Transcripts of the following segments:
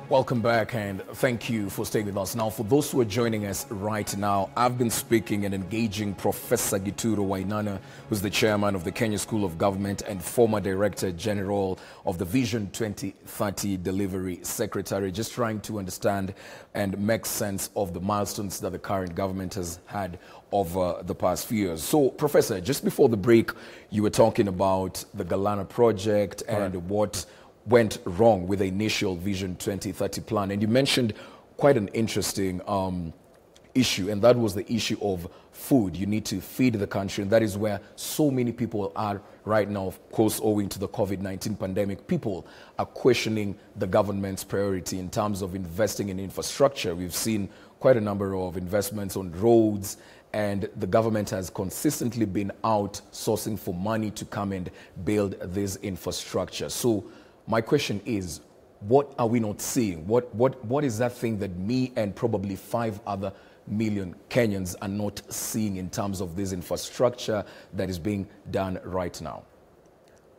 Welcome back and thank you for staying with us. Now, for those who are joining us right now, I've been speaking and engaging Professor Gituro Wainaina, who's the chairman of the Kenya School of Government and former Director General of the Vision 2030 Delivery Secretary, just trying to understand and make sense of the milestones that the current government has had over the past few years. So, Professor, just before the break, you were talking about the Galana project and what went wrong with the initial Vision 2030 plan. And you mentioned quite an interesting issue, and that was the issue of food. You need to feed the country, and that is where so many people are right now, of course, owing to the COVID-19 pandemic. People are questioning the government's priority in terms of investing in infrastructure. We've seen quite a number of investments on roads, and the government has consistently been outsourcing for money to come and build this infrastructure. So my question is, what are we not seeing? What is that thing that me and probably 5 other million Kenyans are not seeing in terms of this infrastructure that is being done right now?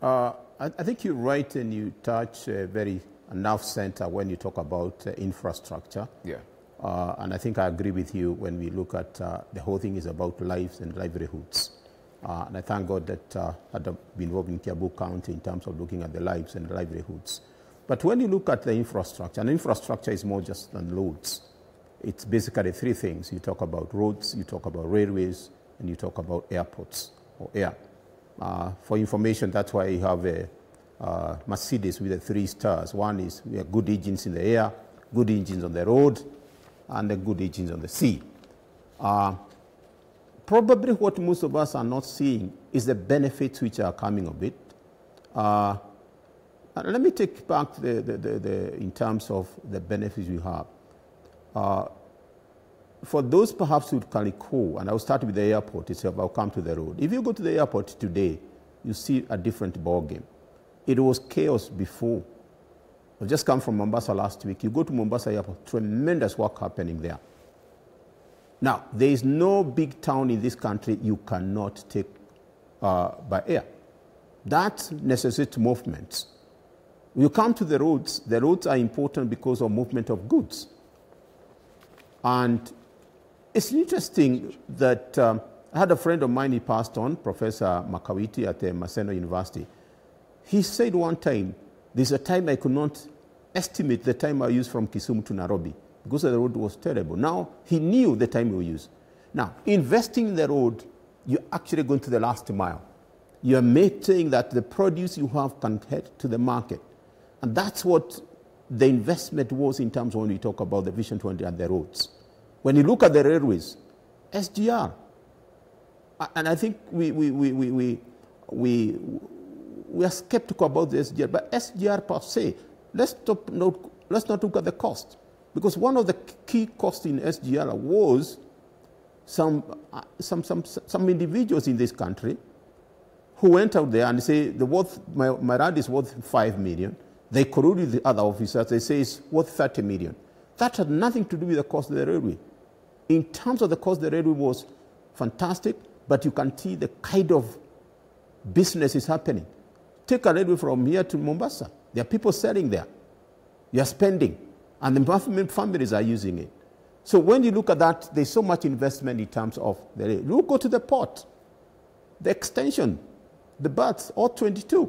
I think you're right, and you touch a very nerve center when you talk about infrastructure. Yeah. And I think I agree with you when we look at the whole thing is about lives and livelihoods. And I thank God that I've been involved in Kiambu County in terms of looking at the lives and livelihoods. But when you look at the infrastructure, and infrastructure is more just than roads. It's basically 3 things. You talk about roads, you talk about railways, and you talk about airports or air. For information, that's why you have a Mercedes with the 3 stars. One is we have good engines in the air, good engines on the road, and the good engines on the sea. Probably what most of us are not seeing is the benefits which are coming of it. Let me take back in terms of the benefits we have. For those perhaps who can recall, and I'll start with the airport itself, I'll come to the road. If you go to the airport today, you see a different ballgame. It was chaos before. I've just come from Mombasa last week. You go to Mombasa airport, tremendous work happening there. Now, there is no big town in this country you cannot take by air. That necessitates movements. You come to the roads are important because of movement of goods. And it's interesting that I had a friend of mine, he passed on, Professor Makawiti at Maseno University. He said one time, there's a time I could not estimate the time I used from Kisumu to Nairobi, because the road was terrible. Now, he knew the time we used. Now, investing in the road, you're actually going to the last mile. You're making that the produce you have can head to the market. And that's what the investment was in terms of when we talk about the Vision 20 and the roads. When you look at the railways, SGR, and I think we are skeptical about the SGR, but SGR per se, let's not look at the cost. Because one of the key costs in SGR was some individuals in this country who went out there and say my land is worth 5 million. They colluded with the other officers. They say it's worth 30 million. That had nothing to do with the cost of the railway. In terms of the cost, the railway was fantastic, but you can see the kind of business is happening. Take a railway from here to Mombasa. There are people selling there. You are spending. And the families are using it. So when you look at that, there's so much investment in terms of the rail. You go to the port, the extension, the berths, all 22.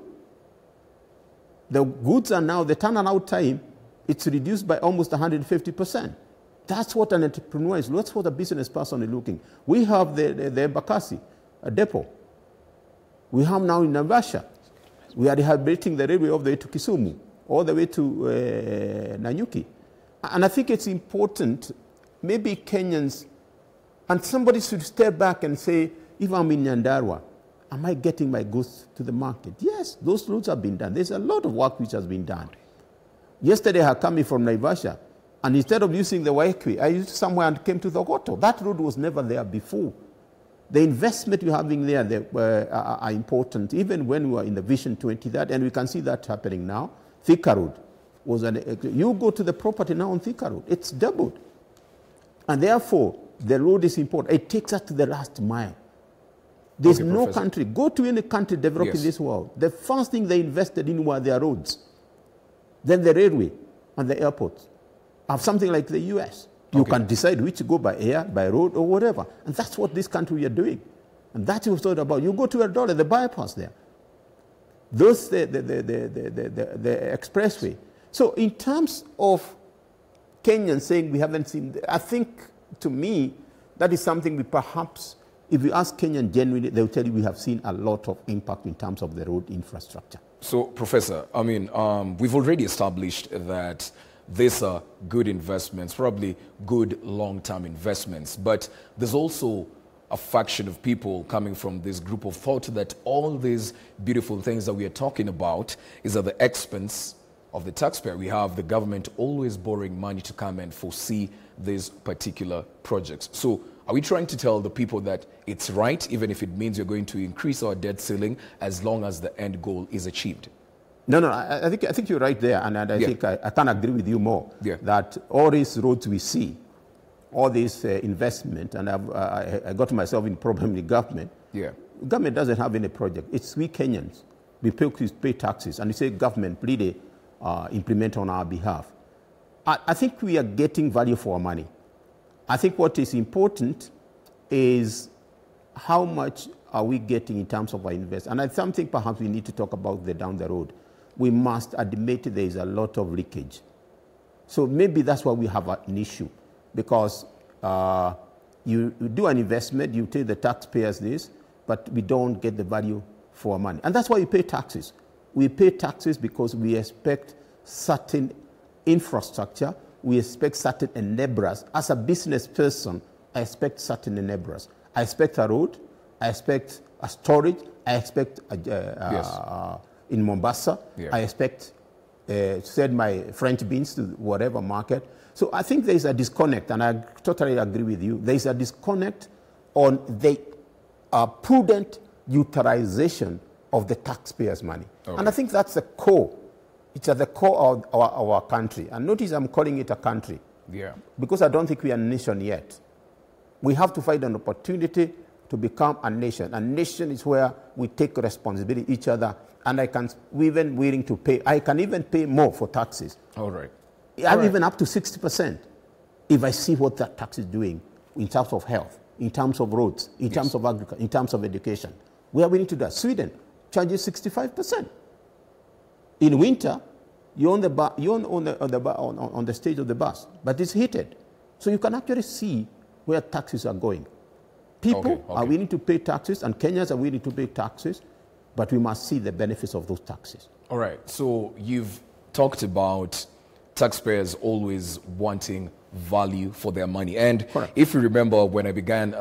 The goods are now, the turnaround time, it's reduced by almost 150%. That's what an entrepreneur is. That's what a business person is looking. We have the Embakasi, a depot. We have now in Naivasha. We are rehabilitating the railway all the way to Kisumu, all the way to Nanyuki. And I think it's important, maybe Kenyans, and somebody should step back and say, if I'm in Nyandarua, am I getting my goods to the market? Yes, those routes have been done. There's a lot of work which has been done. Yesterday, I came from Naivasha, and instead of using the Waikwi, I used somewhere and came to the Hoto. That road was never there before. The investment we're having there are important, even when we were in the Vision 20, and we can see that happening now. Thika Road was you go to the property now on Thika Road, it's doubled. And therefore, the road is important. It takes us to the last mile. There's no country, go to any country developing this world. The first thing they invested in were their roads, then the railway, and the airports. Have something like the US. You can decide which to go by air, by road, or whatever. And that's what this country are doing. And that's what we thought about. You go to $1, the bypass there. Those, the expressway. So in terms of Kenyans saying we haven't seen, I think, to me, that is something we perhaps, if you ask Kenyan genuinely, they'll tell you we have seen a lot of impact in terms of the road infrastructure. So, Professor, I mean, we've already established that these are good investments, probably good long-term investments, but there's also a faction of people coming from this group of thought that all these beautiful things that we are talking about is at the expense of the taxpayer. We have the government always borrowing money to come and foresee these particular projects. So are we trying to tell the people that it's right, even if it means you're going to increase our debt ceiling as long as the end goal is achieved? No, I think you're right there, and I think I can't agree with you more, that all these roads we see, all this investment, and I got myself in problem with government. Government doesn't have any project. It's we Kenyans. We pay taxes, and we say, government, please implement on our behalf. I think we are getting value for our money. I think what is important is how much are we getting in terms of our investment. And I think perhaps we need to talk about down the road. We must admit there is a lot of leakage. So maybe that's why we have an issue. Because you do an investment, you tell the taxpayers this, but we don't get the value for our money. And that's why we pay taxes. We pay taxes because we expect certain infrastructure, we expect certain enablers. As a business person, I expect certain enablers. I expect a road, I expect a storage, I expect in Mombasa, I expect send my French beans to whatever market. So I think there is a disconnect, and I totally agree with you. There is a disconnect on the prudent utilization of the taxpayers' money. And I think that's the core. It's at the core of our country. And notice I'm calling it a country. Because I don't think we are a nation yet. We have to find an opportunity to become a nation. A nation is where we take responsibility each other, and we're even willing to pay. I can even pay more for taxes. I'm even up to 60% if I see what that tax is doing in terms of health, in terms of roads, in terms of agriculture, in terms of education. We are willing to do that. Sweden charges 65%. In winter, you're on the stage of the bus, but it's heated. So you can actually see where taxes are going. People are willing to pay taxes, and Kenyans are willing to pay taxes, but we must see the benefits of those taxes. All right. So you've talked about taxpayers always wanting value for their money. And if you remember, when I began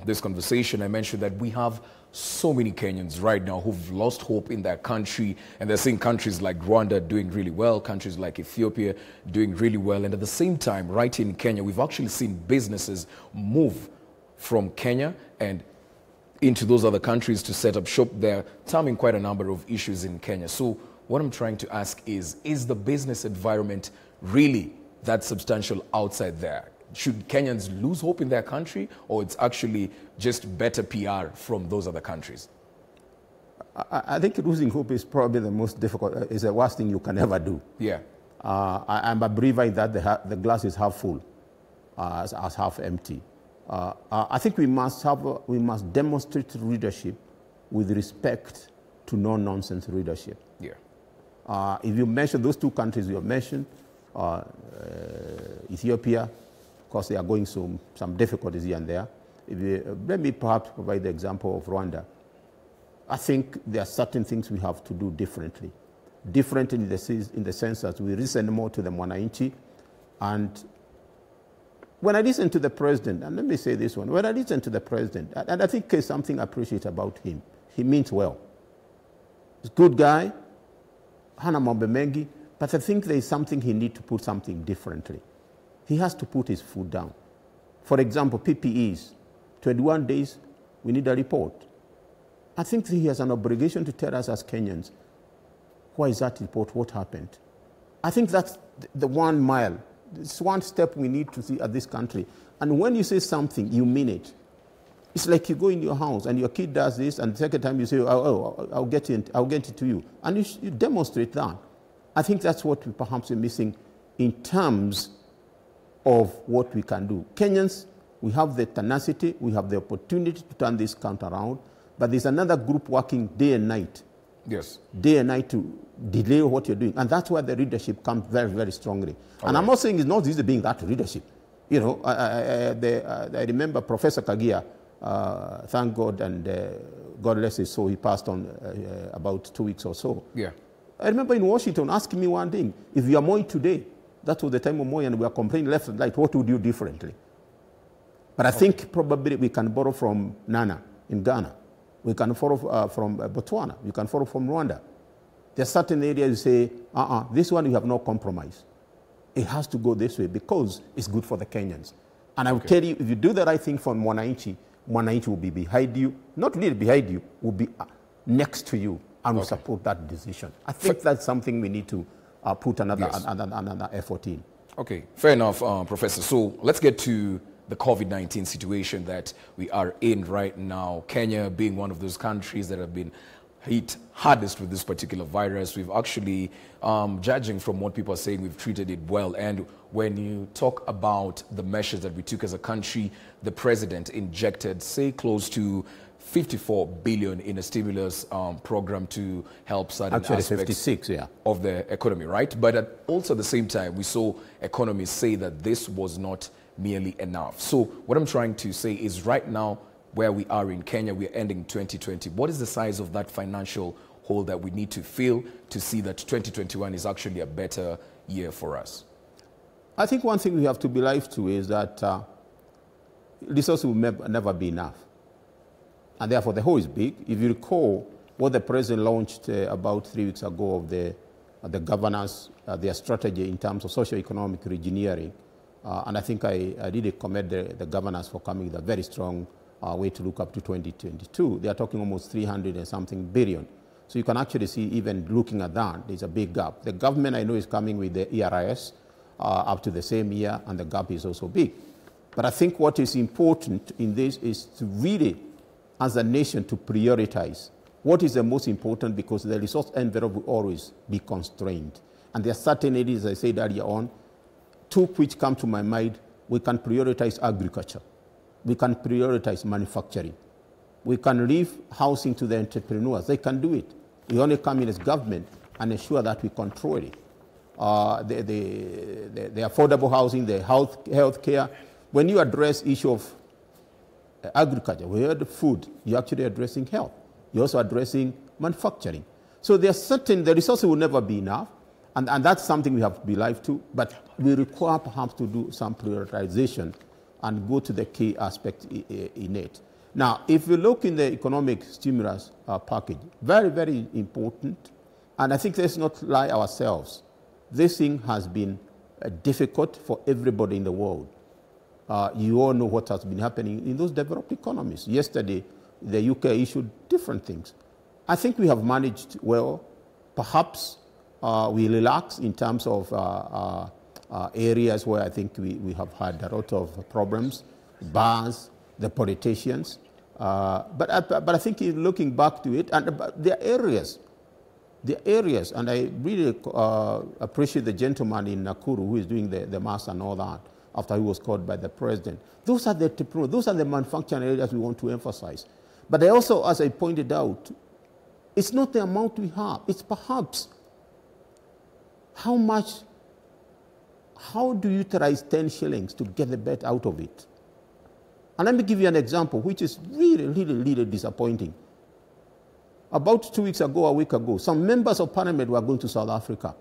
this conversation, I mentioned that we have so many Kenyans right now who've lost hope in their country, and they're seeing countries like Rwanda doing really well, countries like Ethiopia doing really well. And at the same time, right in Kenya, we've actually seen businesses move from Kenya and into those other countries to set up shop there, solving quite a number of issues in Kenya. So what I'm trying to ask is the business environment really that substantial outside there? Should Kenyans lose hope in their country, or it's actually just better PR from those other countries? I think losing hope is probably the most difficult, is the worst thing you can ever do. I'm a believer in that the glass is half full as half empty. I think we must demonstrate leadership with respect to no-nonsense leadership. If you mention those two countries you have mentioned, Ethiopia, of course they are going through some difficulties here and there. Let me perhaps provide the example of Rwanda. I think there are certain things we have to do differently. Different in the sense that we listen more to the Mwananchi. And when I listen to the president, and let me say this one, when I listen to the president, and I think there's something I appreciate about him, he means well. He's a good guy, hana mambo mengi, but I think there is something he needs to put something differently. He has to put his foot down. For example, PPEs, 21 days, we need a report. I think he has an obligation to tell us as Kenyans, why is that report, what happened? I think that's the 1 mile. It's one step we need to see at this country. And when you say something, you mean it. It's like you go in your house and your kid does this, and the second time you say, I'll get it to you. And you demonstrate that. I think that's what perhaps we're missing in terms of what we can do. Kenyans, we have the tenacity, we have the opportunity to turn this country around, but there's another group working day and night. Yes. Day and night to delay what you're doing. And that's where the leadership comes very, very strongly. And I'm not saying it's not easy being that leadership. You know, I remember Professor Kagia, thank God, and God bless his soul, he passed on about 2 weeks or so. Yeah. I remember in Washington asking me one thing, if you are Moi today, that was the time of Moi, and we are complaining left and right, what would you do differently? But I think probably we can borrow from Nana in Ghana. We can borrow from Botswana. We can borrow from Rwanda. There are certain areas you say, this one you have no compromise. It has to go this way because it's good for the Kenyans. And I will tell you, if you do the right thing for Mwananchi, Mwananchi will be behind you, not really behind you, will be next to you and will support that decision. I think that's something we need to put another effort in. Okay, fair enough, Professor. So let's get to the COVID-19 situation that we are in right now. Kenya being one of those countries that have been hit hardest with this particular virus. We've actually, judging from what people are saying, we've treated it well. And when you talk about the measures that we took as a country, the president injected, say, close to 54 billion in a stimulus program to help certain aspects 56, of the economy, right? But also at the same time, we saw economists say that this was not merely enough. So what I'm trying to say is right now, where we are in Kenya, we're ending 2020. What is the size of that financial hole that we need to fill to see that 2021 is actually a better year for us? I think one thing we have to be alive to is that resources will never be enough. And therefore, the hole is big. If you recall what the president launched about 3 weeks ago of the governors, their strategy in terms of socio-economic reengineering, and I think I really commend the governors for coming with a very strong way to look up to 2022. They are talking almost 300 and something billion. So you can actually see, even looking at that, there's a big gap. The government, I know, is coming with the ERIS up to the same year, and the gap is also big. But I think what is important in this is to really, as a nation, to prioritize what is the most important, because the resource envelope will always be constrained. And there are certain areas, as I said earlier on, two which come to my mind. We can prioritize agriculture. We can prioritize manufacturing. We can leave housing to the entrepreneurs. They can do it. We only come in as government and ensure that we control it. The affordable housing, the health care. When you address issue of agriculture, we heard food, you're actually addressing health. You're also addressing manufacturing. So there are certain, the resources will never be enough, and that's something we have to be alive to, but we require perhaps to do some prioritization and go to the key aspect in it. Now, if we look in the economic stimulus package, very, very important, and I think let's not lie ourselves. This thing has been difficult for everybody in the world. You all know what has been happening in those developed economies. Yesterday, the UK issued different things. I think we have managed well. Perhaps we relax in terms of areas where I think we have had a lot of problems, bars, the politicians. But I think looking back to it, and there are areas, and I really appreciate the gentleman in Nakuru who is doing the mass and all that after he was called by the president. Those are the manufacturing areas we want to emphasize. But I also, as I pointed out, it's not the amount we have, it's perhaps how do you utilize 10 shillings to get the bet out of it? And let me give you an example, which is really, really, really disappointing. About 2 weeks ago, a week ago, some members of parliament were going to South Africa.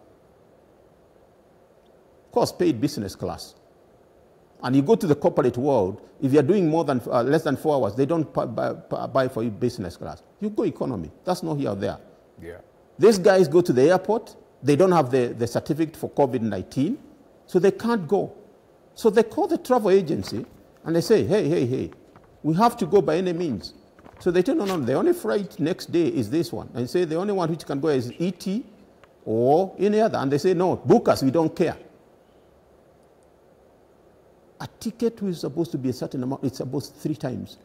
Of course, paid business class. And you go to the corporate world, if you're doing more than less than 4 hours, they don't buy for you business class. You go economy. That's not here or there. Yeah. These guys go to the airport. They don't have the certificate for COVID-19, so they can't go. So they call the travel agency, and they say, hey, we have to go by any means. So they tell no, the only flight next day is this one. And they say the only one which can go is ET or any other. And they say, no, book us, we don't care. A ticket is supposed to be a certain amount, it's supposed 3 times.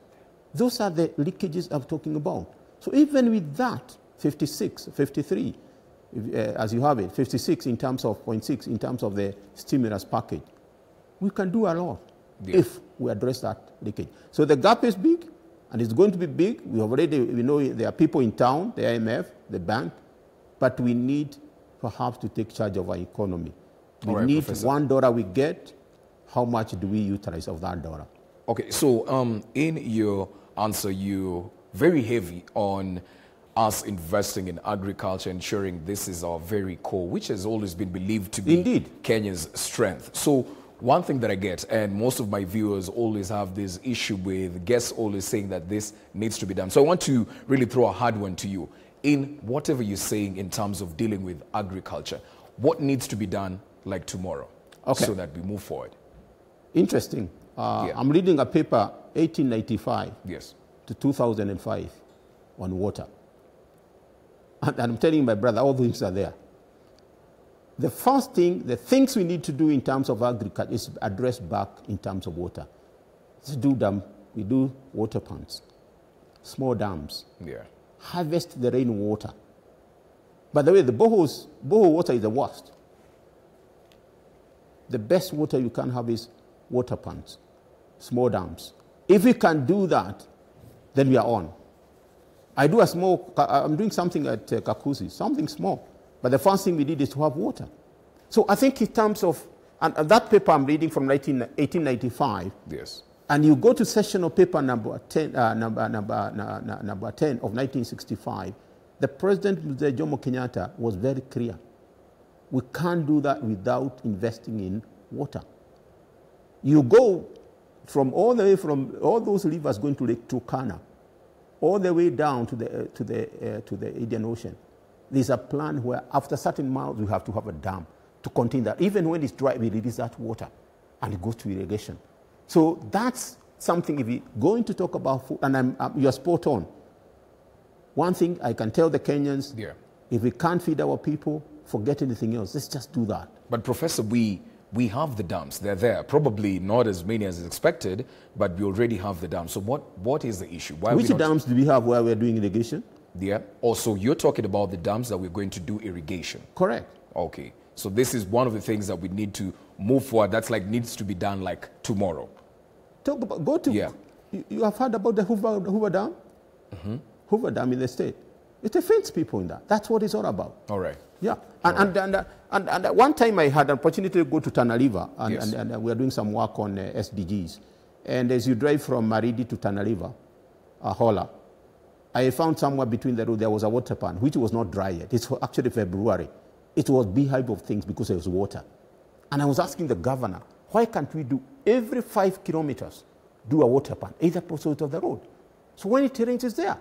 Those are the leakages I'm talking about. So even with that, 56, 53, as you have it, 56 in terms of 0.6 in terms of the stimulus package. We can do a lot if we address that leakage. So the gap is big, and it's going to be big. We know there are people in town, the IMF, the bank, but we need perhaps to take charge of our economy. We need Professor. $1 we get. How much do we utilize of that dollar? Okay, so in your answer, you're very heavy on us investing in agriculture, ensuring this is our very core, which has always been believed to be Indeed. Kenya's strength. So one thing that I get, and most of my viewers always have this issue with guests always saying that this needs to be done. So I want to really throw a hard one to you. In whatever you're saying in terms of dealing with agriculture, what needs to be done like tomorrow so that we move forward? Interesting. I'm reading a paper, 1895 to 2005, on water. And I'm telling my brother, all things are there. The first thing, the things we need to do in terms of agriculture is address back in terms of water. We do water ponds, small dams, harvest the rainwater. By the way, the borehole water is the worst. The best water you can have is water ponds, small dams. If we can do that, then we are on. I'm doing something at Kakuzi, something small. But the first thing we did is to have water. So I think in terms of, and that paper I'm reading from 1895, and you go to sessional paper number 10, number 10 of 1965, the President, Mzee Jomo Kenyatta, was very clear. We can't do that without investing in water. You go from all the way from all those rivers going to Lake Turkana, all the way down to the Indian Ocean. There's a plan where after certain miles we have to have a dam to contain that. Even when it's dry, we release that water and it goes to irrigation. So that's something, if we're going to talk about food, and you're spot on. One thing I can tell the Kenyans, if we can't feed our people, forget anything else. Let's just do that. But Professor, we have the dams. They're there. Probably not as many as expected, but we already have the dams. So what is the issue? Which dams do we have where we're doing irrigation? Also, you're talking about the dams that we're going to do irrigation. Correct. Okay. So this is one of the things that we need to move forward. That's like needs to be done like tomorrow. You have heard about the Hoover Dam? Hoover Dam in the state. It offends people in that. That's what it's all about. All right. Yeah. And one time I had an opportunity to go to Tana River, and we are doing some work on SDGs. And as you drive from Maridi to Tana River, Hola, I found somewhere between the road there was a water pan, which was not dry yet. It's actually February. It was beehive of things because there was water. And I was asking the governor, why can't we do every 5 kilometers, do a water pan, either opposite of the road? So when it rains, it's there.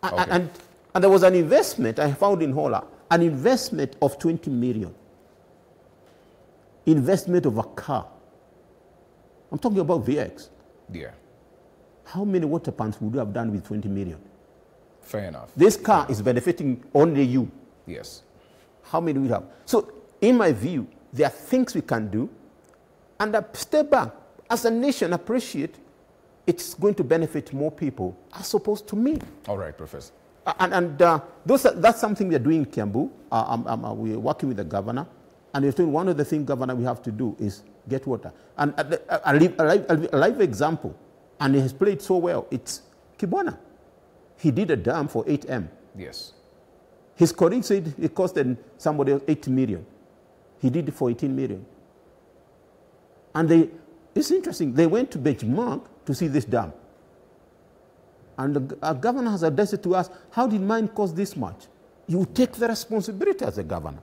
And there was an investment I found in Hola, an investment of 20 million. Investment of a car. I'm talking about VX. How many water pumps would you have done with 20 million? Fair enough. This car is benefiting only you. How many do we have? So, in my view, there are things we can do, and a step back. As a nation, appreciate it's going to benefit more people as opposed to me. All right, Professor. That's something we are doing in Kiambu. We're working with the governor, and we're doing one of the things, Governor, we have to do is get water. And a live example, and he has played so well, it's Kibwana. He did a dam for 8M. His colleague said it costed somebody else 8 million. He did it for 18 million. And it's interesting, they went to benchmark to see this dam. And our governor has addressed it to us, how did mine cost this much? You take the responsibility as a governor.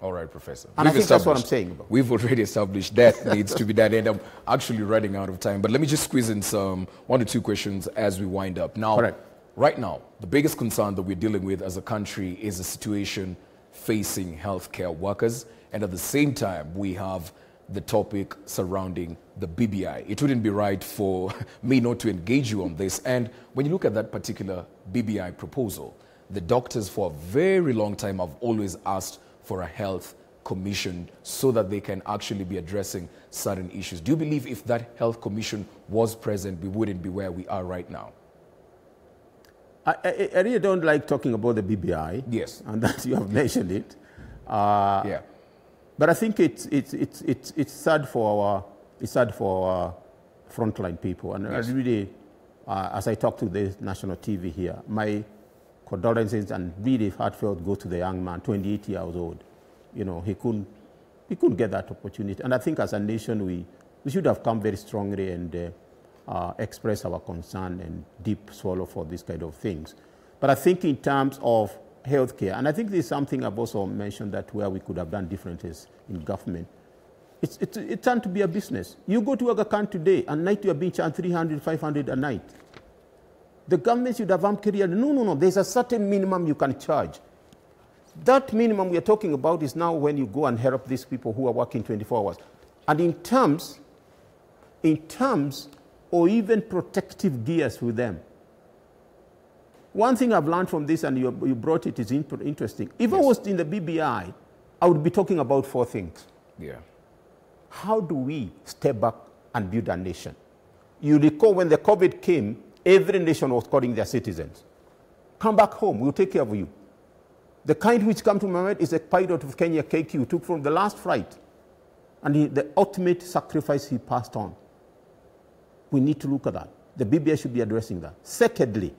All right, Professor. And I think that's what I'm saying about. We've already established that needs to be done, and I'm actually running out of time. But let me just squeeze in some 1 or 2 questions as we wind up. Now, right now, the biggest concern that we're dealing with as a country is the situation facing healthcare workers. And at the same time, we have the topic surrounding the BBI. It wouldn't be right for me not to engage you on this. And when you look at that particular BBI proposal, the doctors for a very long time have always asked for a health commission so that they can actually be addressing certain issues. Do you believe if that health commission was present, we wouldn't be where we are right now? I really don't like talking about the BBI. Yes. And that you have mentioned it. Yeah. But I think it's sad for our frontline people. And Yes. I really, as I talk to the national TV here, my condolences and really heartfelt go to the young man, 28 years old. You know, he couldn't get that opportunity. And I think as a nation, we should have come very strongly and express our concern and deep sorrow for this kind of things. But I think in terms of healthcare, and I think this is something I've also mentioned that where we could have done differences in government, it turned to be a business. You go to Aga Khan today, and night you are being charged 300, 500 a night. The government should have career. No. There's a certain minimum you can charge. That minimum we are talking about is now when you go and help these people who are working 24 hours. And in terms or even protective gears with them. One thing I've learned from this, and you brought it, is interesting. If I was in the BBI, I would be talking about 4 things. Yeah. How do we step back and build a nation? You recall when the COVID came, every nation was calling their citizens. Come back home, we'll take care of you. The kind which come to my mind is a pilot of Kenya KQ, took from the last flight, and the ultimate sacrifice he passed on. We need to look at that. The BBI should be addressing that. Secondly,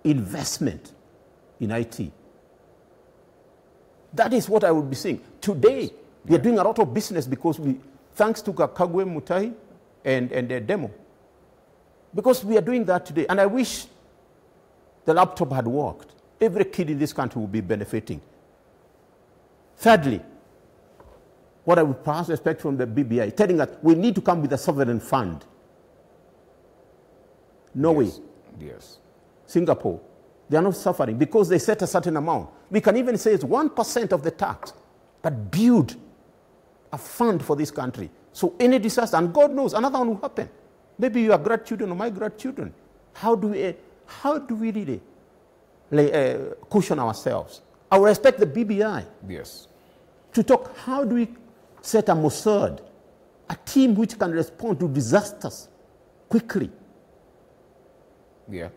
investment in IT. That is what I would be saying. Today, we are doing a lot of business because thanks to Kagwe Mutai and their demo. Because we are doing that today. And I wish the laptop had worked. Every kid in this country will be benefiting. Thirdly, what I would perhaps expect from the BBI, telling us we need to come with a sovereign fund. Norway, Yes. Singapore, they are not suffering because they set a certain amount. We can even say it's 1% of the tax, but build a fund for this country. So any disaster, and God knows, another one will happen. Maybe your grandchildren or my grandchildren. How do we really cushion ourselves? I will respect the BBI. Yes. To talk, how do we set a Mossad, a team which can respond to disasters quickly? Yeah.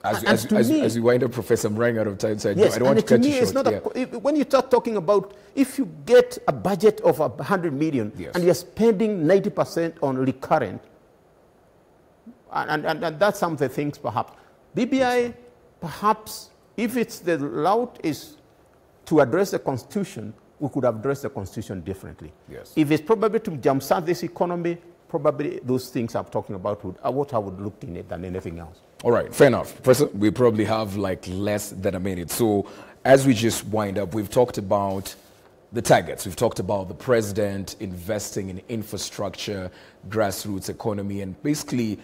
As you wind up, Professor, I'm running out of time, so I don't want to cut you short. When you start talking about, if you get a budget of 100 million and you're spending 90% on recurrent, and that's some of the things perhaps. BBI, perhaps, if it's the route is to address the Constitution, we could have addressed the Constitution differently. Yes. If it's probably to jumpstart this economy, probably those things I'm talking about what I would look in it than anything else. All right, fair enough. Professor, we probably have like less than a minute. So as we just wind up, we've talked about the targets. We've talked about the president investing in infrastructure, grassroots economy, and basically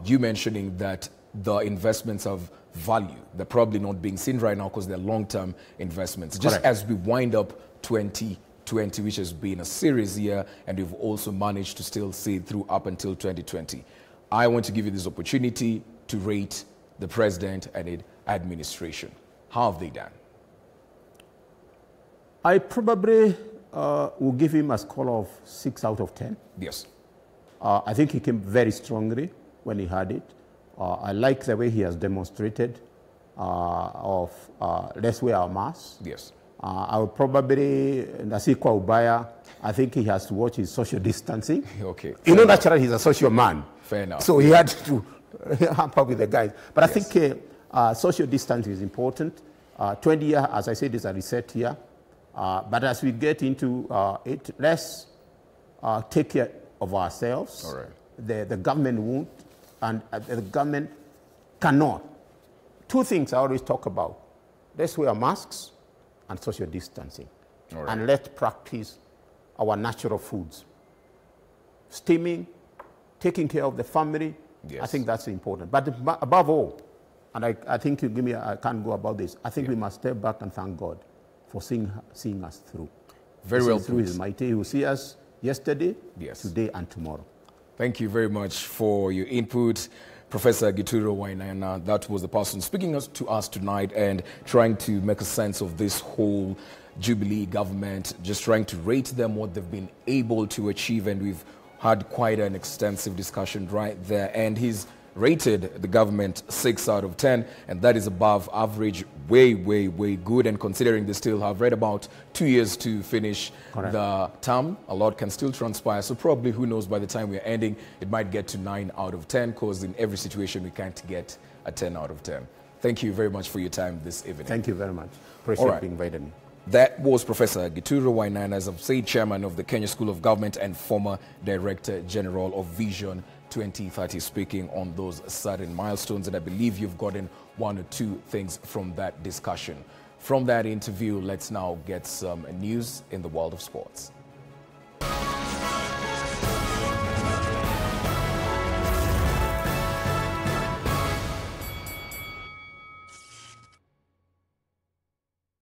you mentioning that the investments have value. They're probably not being seen right now because they're long-term investments. Just as we wind up 2020, which has been a serious year, and we've also managed to still see it through up until 2020. I want to give you this opportunity to rate the president and his administration. How have they done? I probably will give him a score of 6 out of 10. Yes. I think he came very strongly when he had it. I like the way he has demonstrated let's wear our masks. Yes. I would probably, Nasikwa Ubaya, I think he has to watch his social distancing. Okay. Naturally, he's a social man. Fair enough. So he had to hamper with the guys. But I think social distancing is important. 20 years, as I said, is a reset year. But as we get into it, let's take care of ourselves. All right. The government won't, and the government cannot. 2 things I always talk about. Let's wear masks and social distancing. All right. And let's practice our natural foods. Steaming, taking care of the family. Yes. I think that's important. But above all, and I think you give me, I can't go about this. I think we must step back and thank God for seeing us through. Very well through His mighty. He will see us yesterday, today, and tomorrow. Thank you very much for your input, Professor Gituro Wainaina. That was the person speaking to us tonight and trying to make a sense of this whole Jubilee government, just trying to rate them, what they've been able to achieve, and we've had quite an extensive discussion right there. And he's rated the government 6 out of 10, and that is above average, way good. And considering they still have right about 2 years to finish the term, a lot can still transpire. So probably, who knows, by the time we're ending, it might get to 9 out of 10, because in every situation we can't get a 10 out of 10. Thank you very much for your time this evening. Thank you very much. Appreciate being invited me. That was Professor Gituro Wainaina, as I've said, chairman of the Kenya School of Government and former Director General of Vision 2030, speaking on those certain milestones. And I believe you've gotten one or two things from that discussion. From that interview, let's now get some news in the world of sports.